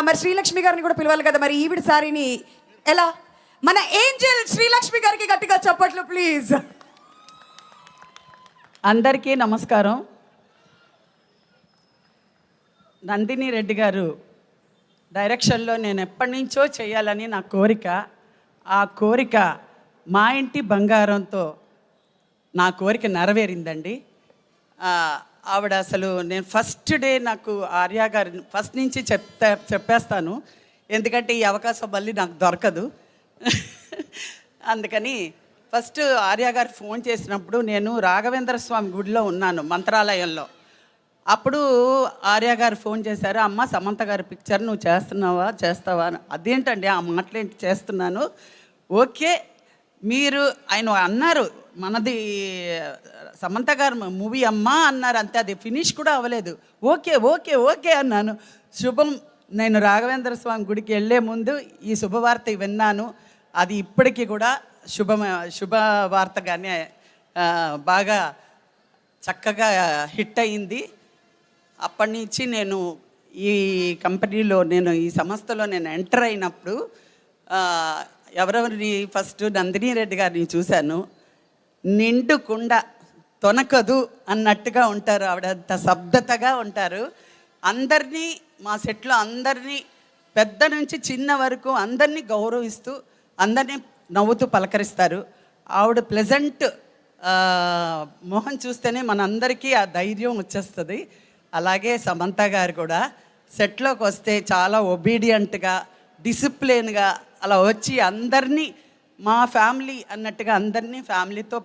మరి శ్రీలక్ష్మి గారిని కూడా పిలవాలి కదా, మరి ఈవిడ సారీని ఎలా? మన ఏంజెల్ శ్రీలక్ష్మి గారికి గట్టిగా చప్పట్లు ప్లీజ్. అందరికీ నమస్కారం. నందిని రెడ్డి గారు డైరెక్షన్లో నేను ఎప్పటి నుంచో చేయాలని నా కోరిక. ఆ కోరిక మా ఇంటి బంగారంతో నా కోరిక నెరవేరిందండి. ఆవిడ అసలు నేను ఫస్ట్ డే నాకు ఆర్య గారి ఫస్ట్ నుంచి చెప్పేస్తాను, ఎందుకంటే ఈ అవకాశం మళ్ళీ నాకు దొరకదు. అందుకని ఫస్ట్ ఆర్య గారు ఫోన్ చేసినప్పుడు నేను రాఘవేంద్ర స్వామి గుడిలో ఉన్నాను మంత్రాలయంలో. అప్పుడు ఆర్య గారు ఫోన్ చేశారు, అమ్మ సమంత గారి పిక్చర్ నువ్వు చేస్తావా అని. అదేంటండి ఆ మాటలేంటి, చేస్తున్నాను. ఓకే మీరు ఆయన అన్నారు, మనది సమంత గారు మూవీ అమ్మా అన్నారు, అంతే, అది ఫినిష్ కూడా అవ్వలేదు. ఓకే ఓకే ఓకే అన్నాను. శుభం. నేను రాఘవేంద్ర స్వామి గుడికి వెళ్ళే ముందు ఈ శుభవార్త విన్నాను. అది ఇప్పటికీ కూడా శుభవార్తగానే బాగా చక్కగా హిట్ అయింది. అప్పటి నుంచి నేను ఈ కంపెనీలో ఈ సంస్థలో నేను ఎంటర్ అయినప్పుడు ఎవరెవరిని ఫస్ట్ నందిని రెడ్డి గారిని చూశాను. నిండుకుండా తొనకదు అన్నట్టుగా ఉంటారు ఆవిడ, అంత శబ్దతగా ఉంటారు. అందరినీ మా సెట్లో అందరినీ పెద్ద నుంచి చిన్న వరకు అందరినీ గౌరవిస్తూ అందరినీ నవ్వుతూ పలకరిస్తారు. ఆవిడ ప్లెజెంట్ మొహం చూస్తేనే మనందరికీ ఆ ధైర్యం వచ్చేస్తుంది. అలాగే సమంత గారు కూడా సెట్లోకి వస్తే చాలా ఒబీడియంట్గా డిసిప్లిన్గా అలా వచ్చి అందరినీ మా ఫ్యామిలీ అన్నట్టుగా అందరినీ ఫ్యామిలీతో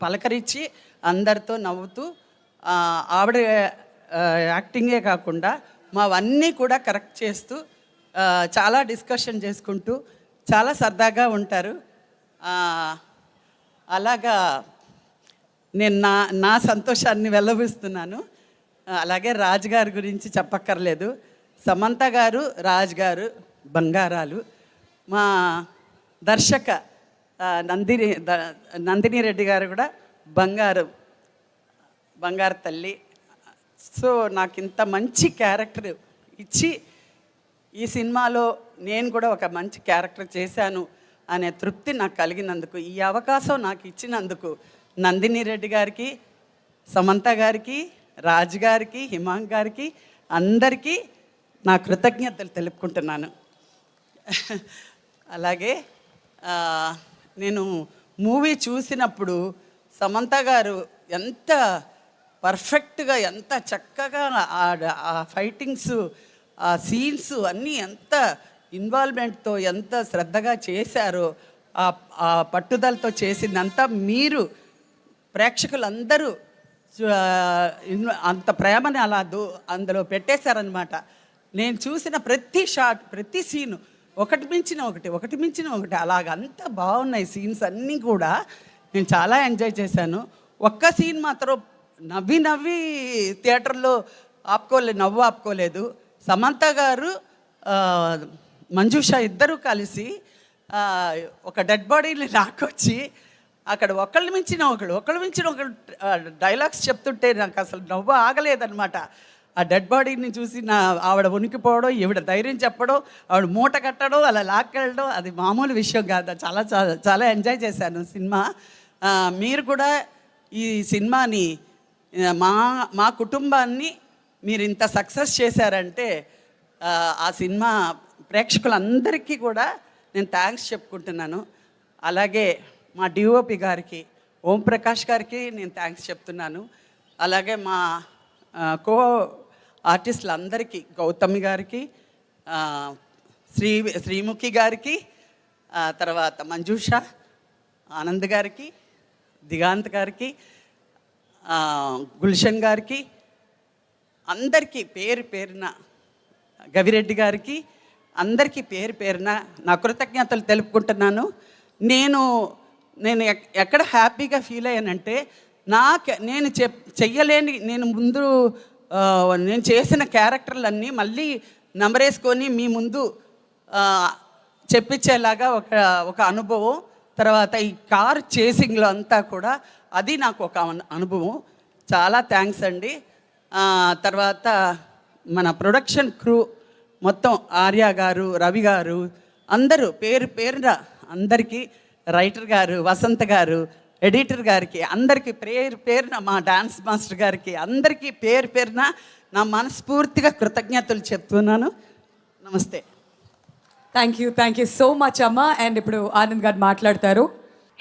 పలకరించి అందరితో నవ్వుతూ ఆవిడ యాక్టింగే కాకుండా మావన్నీ కూడా కరెక్ట్ చేస్తూ చాలా డిస్కషన్ చేసుకుంటూ చాలా సరదాగా ఉంటారు. అలాగా నేను నా సంతోషాన్ని వెల్లబుస్తున్నాను. అలాగే రాజు గారి గురించి చెప్పక్కర్లేదు. సమంత గారు, రాజు గారు బంగారాలు. మా దర్శక నందిని రెడ్డి గారు కూడా బంగారు తల్లి. సో నాకు ఇంత మంచి క్యారెక్టర్ ఇచ్చి ఈ సినిమాలో నేను కూడా ఒక మంచి క్యారెక్టర్ చేశాను అనే తృప్తి నాకు కలిగినందుకు, ఈ అవకాశం నాకు ఇచ్చినందుకు నందిని రెడ్డి గారికి, సమంత గారికి, రాజు గారికి, హిమాంగ్ గారికి అందరికీ నా కృతజ్ఞతలు తెలుపుకుంటున్నాను. అలాగే నేను మూవీ చూసినప్పుడు సమంత గారు ఎంత పర్ఫెక్ట్గా, ఎంత చక్కగా ఆ ఫైటింగ్స్, ఆ సీన్స్ అన్నీ ఎంత ఇన్వాల్వ్మెంట్తో ఎంత శ్రద్ధగా చేశారో, ఆ పట్టుదలతో చేసిందంతా మీరు ప్రేక్షకులందరూ అంత ప్రేమని అలా అందులో పెట్టేశారనమాట. నేను చూసిన ప్రతి షాట్, ప్రతి సీను ఒకటి మించిన ఒకటి అలాగంతా బాగున్నాయి సీన్స్ అన్నీ కూడా. నేను చాలా ఎంజాయ్ చేశాను. ఒక్క సీన్ మాత్రం నవ్వి థియేటర్లో నవ్వు ఆపుకోలేదు. సమంత గారు, మంజుష ఇద్దరూ కలిసి ఒక డెడ్ బాడీని లాక్కొచ్చి అక్కడ ఒకళ్ళు మించిన ఒకళ్ళు డైలాగ్స్ చెప్తుంటే నాకు అసలు నవ్వు ఆగలేదన్నమాట. ఆ డెడ్ బాడీని చూసి ఆవిడ ఉనికిపోవడం, ఈవిడ ధైర్యం చెప్పడం, ఆవిడ మూట కట్టడం, అలా లాక్కెళ్ళడం, అది మామూలు విషయం కాదు. చాలా చాలా చాలా ఎంజాయ్ చేశాను సినిమా. మీరు కూడా ఈ సినిమాని మా కుటుంబాన్ని మీరు ఇంత సక్సెస్ చేశారంటే ఆ సినిమా ప్రేక్షకులందరికీ కూడా నేను థ్యాంక్స్ చెప్పుకుంటున్నాను. అలాగే మా డిఓపి గారికి, ఓం ప్రకాష్ గారికి నేను థ్యాంక్స్ చెప్తున్నాను. అలాగే మా కో ఆర్టిస్టులందరికీ, గౌతమి గారికి, శ్రీముఖి గారికి, తర్వాత మంజుష, ఆనంద్ గారికి, దిగాంత్ గారికి, గుల్షన్ గారికి, అందరికీ పేరు పేరున, గవిరెడ్డి గారికి అందరికీ పేరు పేరున నా కృతజ్ఞతలు తెలుపుకుంటున్నాను. నేను ఎక్కడ హ్యాపీగా ఫీల్ అయ్యానంటే, నేను చెయ్యలేని, నేను చేసిన క్యారెక్టర్లన్నీ మళ్ళీ నెంబరేసుకొని మీ ముందు చెప్పించేలాగా ఒక అనుభవం. తర్వాత ఈ కార్ చేసింగ్లో అంతా కూడా అది నాకు ఒక అనుభవం. చాలా థ్యాంక్స్ అండి. తర్వాత మన ప్రొడక్షన్ క్రూ మొత్తం ఆర్య గారు, రవి గారు, అందరూ పేరు పేరున అందరికీ, రైటర్ గారు, వసంత గారు, ఎడిటర్ గారికి, అందరికీ పేరు పేరున మా డాన్స్ మాస్టర్ గారికి, అందరికీ పేరు పేరున నా మనస్ఫూర్తిగా కృతజ్ఞతలు చెప్తున్నాను. నమస్తే. థ్యాంక్ యూ సో మచ్ అమ్మా. అండ్ ఇప్పుడు ఆనంద్ గారు మాట్లాడతారు.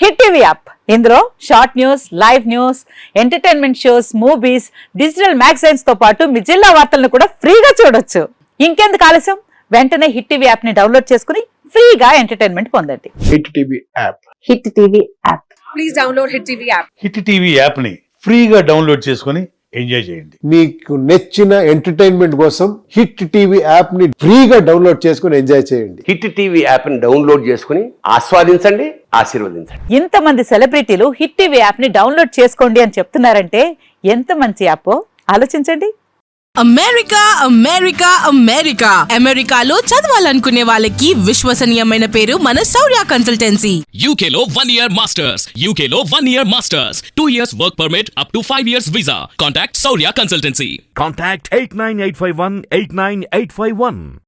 హిట్ టీవీ యాప్, ఇందులో short news, live news, entertainment shows, movies, digital magazines తో పాటు మీ జిల్లా వార్తలను కూడా ఫ్రీగా చూడొచ్చు. ఇంకెందుకు ఆలస్యం, వెంటనే హిట్ టీవీ యాప్ ని డౌన్లోడ్ చేసుకుని ఫ్రీగా ఎంటర్టైన్మెంట్ పొందండి. Hit TV app. Hit TV app. Please download Hit TV app. Hit TV యాప్ని ఫ్రీగా డౌన్లోడ్ చేసుకొని ఎంజాయ్ చేయండి. మీకు నచ్చిన ఎంటర్టైన్మెంట్ కోసం హిట్ టీవీ యాప్ ని ఫ్రీగా డౌన్లోడ్ చేసుకుని ఎంజాయ్ చేయండి. హిట్ టీవీ యాప్ని డౌన్లోడ్ చేసుకుని ఆస్వాదించండి, ఆశీర్వదించండి. ఇంతమంది సెలబ్రిటీలు హిట్ టీవీ యాప్ ని డౌన్లోడ్ చేసుకోండి అని చెప్తున్నారంటే ఎంత మంచి యాప్ ఆలోచించండి. అమెరికాలో చదవాలనుకునే వాళ్ళకి విశ్వసనీయమైన పేరు మన శౌర్య కన్సల్టెన్సీ. UK లో 1 year masters, UK లో 1 year masters, 2 years work permit up to 5 years visa. Contact Saurya Consultancy. Contact 89851 89851.